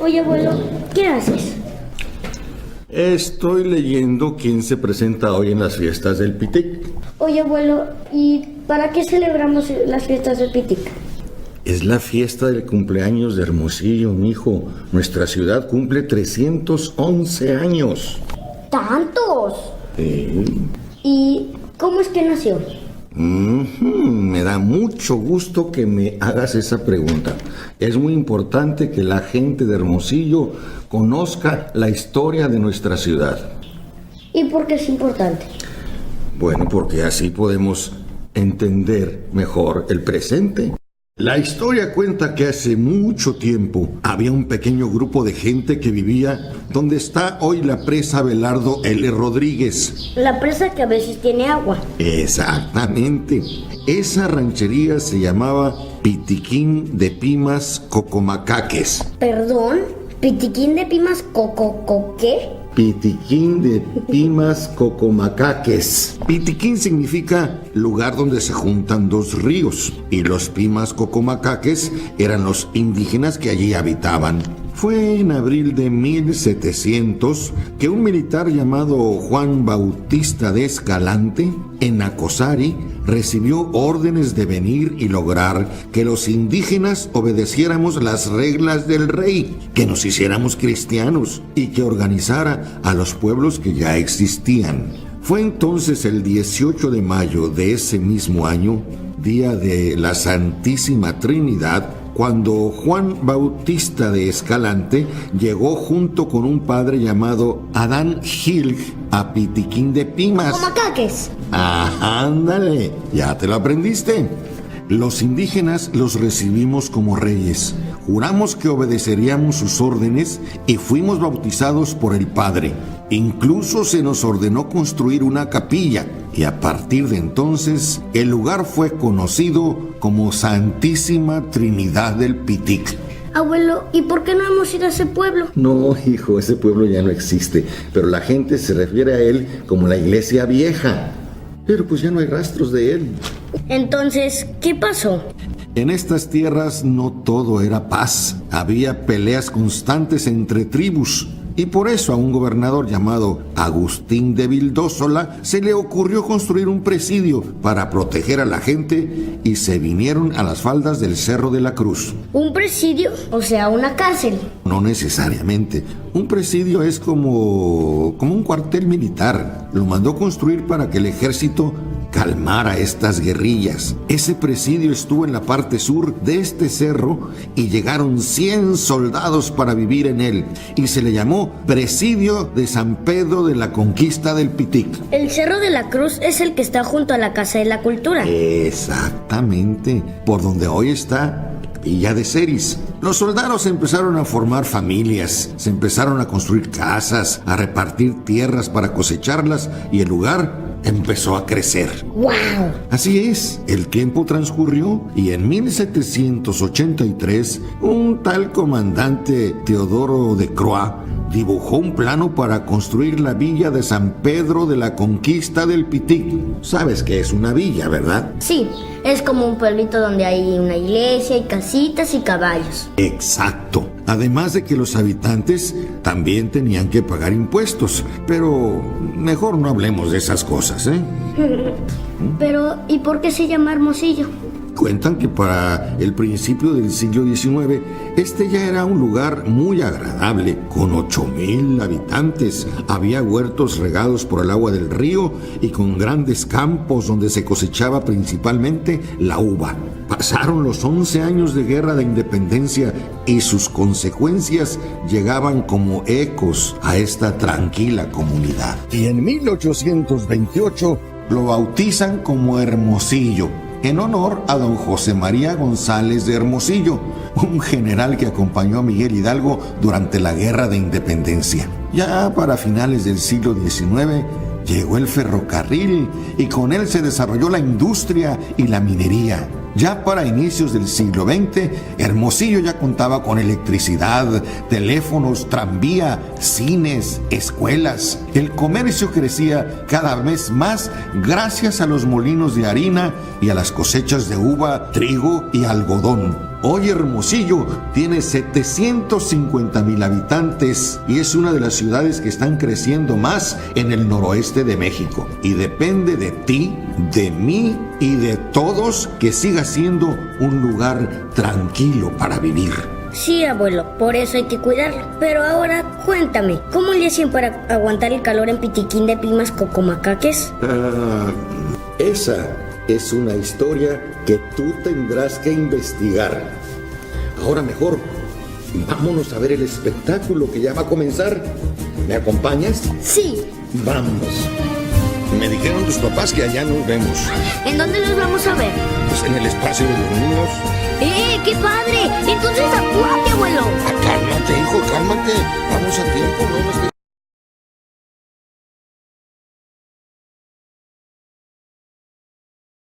Oye, abuelo, ¿qué haces? Estoy leyendo quién se presenta hoy en las fiestas del Pitic. Oye, abuelo, ¿y para qué celebramos las fiestas del Pitic? Es la fiesta del cumpleaños de Hermosillo, mijo. Nuestra ciudad cumple 311 años. ¿Tantos? Sí. ¿Y cómo es que nació? Me da mucho gusto que me hagas esa pregunta. Es muy importante que la gente de Hermosillo conozca la historia de nuestra ciudad. ¿Y por qué es importante? Bueno, porque así podemos entender mejor el presente. La historia cuenta que hace mucho tiempo había un pequeño grupo de gente que vivía donde está hoy la presa Abelardo L. Rodríguez. La presa que a veces tiene agua. Exactamente. Esa ranchería se llamaba Pitiquín de Pimas Cocomacaques. ¿Perdón? ¿Pitiquín de Pimas ¿qué? Pitiquín de Pimas Cocomacaques. Pitiquín significa lugar donde se juntan dos ríos, y los Pimas Cocomacaques eran los indígenas que allí habitaban. Fue en abril de 1700 que un militar llamado Juan Bautista de Escalante, en Acosari, recibió órdenes de venir y lograr que los indígenas obedeciéramos las reglas del rey, que nos hiciéramos cristianos y que organizara a los pueblos que ya existían. Fue entonces el 18 de mayo de ese mismo año, día de la Santísima Trinidad, cuando Juan Bautista de Escalante llegó junto con un padre llamado Adán Gil a Pitiquín de Pimas. ¡Cocomacaques! ¡Ah, ándale! ¿Ya te lo aprendiste? Los indígenas los recibimos como reyes. Juramos que obedeceríamos sus órdenes y fuimos bautizados por el Padre. Incluso se nos ordenó construir una capilla y a partir de entonces el lugar fue conocido como Santísima Trinidad del Pitic. Abuelo, ¿y por qué no hemos ido a ese pueblo? No, hijo, ese pueblo ya no existe, pero la gente se refiere a él como la iglesia vieja. Pero pues ya no hay rastros de él. Entonces, ¿qué pasó? En estas tierras no todo era paz. Había peleas constantes entre tribus. Y por eso a un gobernador llamado Agustín de Vildósola se le ocurrió construir un presidio para proteger a la gente y se vinieron a las faldas del Cerro de la Cruz. ¿Un presidio? O sea, una cárcel. No necesariamente. Un presidio es como un cuartel militar. Lo mandó construir para que el ejército calmara estas guerrillas. Ese presidio estuvo en la parte sur de este cerro y llegaron 100 soldados para vivir en él y se le llamó Presidio de San Pedro de la Conquista del Pitic. El Cerro de la Cruz es el que está junto a la Casa de la Cultura. Exactamente, por donde hoy está Villa de Ceris. Los soldados empezaron a formar familias, se empezaron a construir casas, a repartir tierras para cosecharlas y el lugar empezó a crecer. ¡Wow! Así es, el tiempo transcurrió y en 1783 un tal comandante Teodoro de Croix dibujó un plano para construir la villa de San Pedro de la Conquista del Pitic. Sabes que es una villa, ¿verdad? Sí, es como un pueblito donde hay una iglesia y casitas y caballos. Exacto. Además de que los habitantes también tenían que pagar impuestos. Pero mejor no hablemos de esas cosas, ¿eh? Pero, ¿y por qué se llama Hermosillo? Cuentan que para el principio del siglo XIX, este ya era un lugar muy agradable, con 8,000 habitantes. Había huertos regados por el agua del río y con grandes campos donde se cosechaba principalmente la uva. Pasaron los 11 años de guerra de independencia y sus consecuencias llegaban como ecos a esta tranquila comunidad. Y en 1828 lo bautizan como Hermosillo, en honor a don José María González de Hermosillo, un general que acompañó a Miguel Hidalgo durante la Guerra de Independencia. Ya para finales del siglo XIX llegó el ferrocarril y con él se desarrolló la industria y la minería. Ya para inicios del siglo XX, Hermosillo ya contaba con electricidad, teléfonos, tranvía, cines, escuelas. El comercio crecía cada vez más gracias a los molinos de harina y a las cosechas de uva, trigo y algodón. Hoy Hermosillo tiene 750,000 habitantes y es una de las ciudades que están creciendo más en el noroeste de México. Y depende de ti, de mí y de todos que siga siendo un lugar tranquilo para vivir. Sí, abuelo, por eso hay que cuidarlo. Pero ahora, cuéntame, ¿cómo le hacen para aguantar el calor en Pitiquín de Pimas Cocomacaques? Esa es una historia que tú tendrás que investigar. Ahora mejor, vámonos a ver el espectáculo que ya va a comenzar. ¿Me acompañas? Sí. Vamos. Me dijeron tus papás que allá nos vemos. ¿En dónde los vamos a ver? Pues en el espacio de los niños. ¡Qué padre! Entonces apúrate, abuelo. Cálmate, hijo, cálmate. Vamos a tiempo, no me estés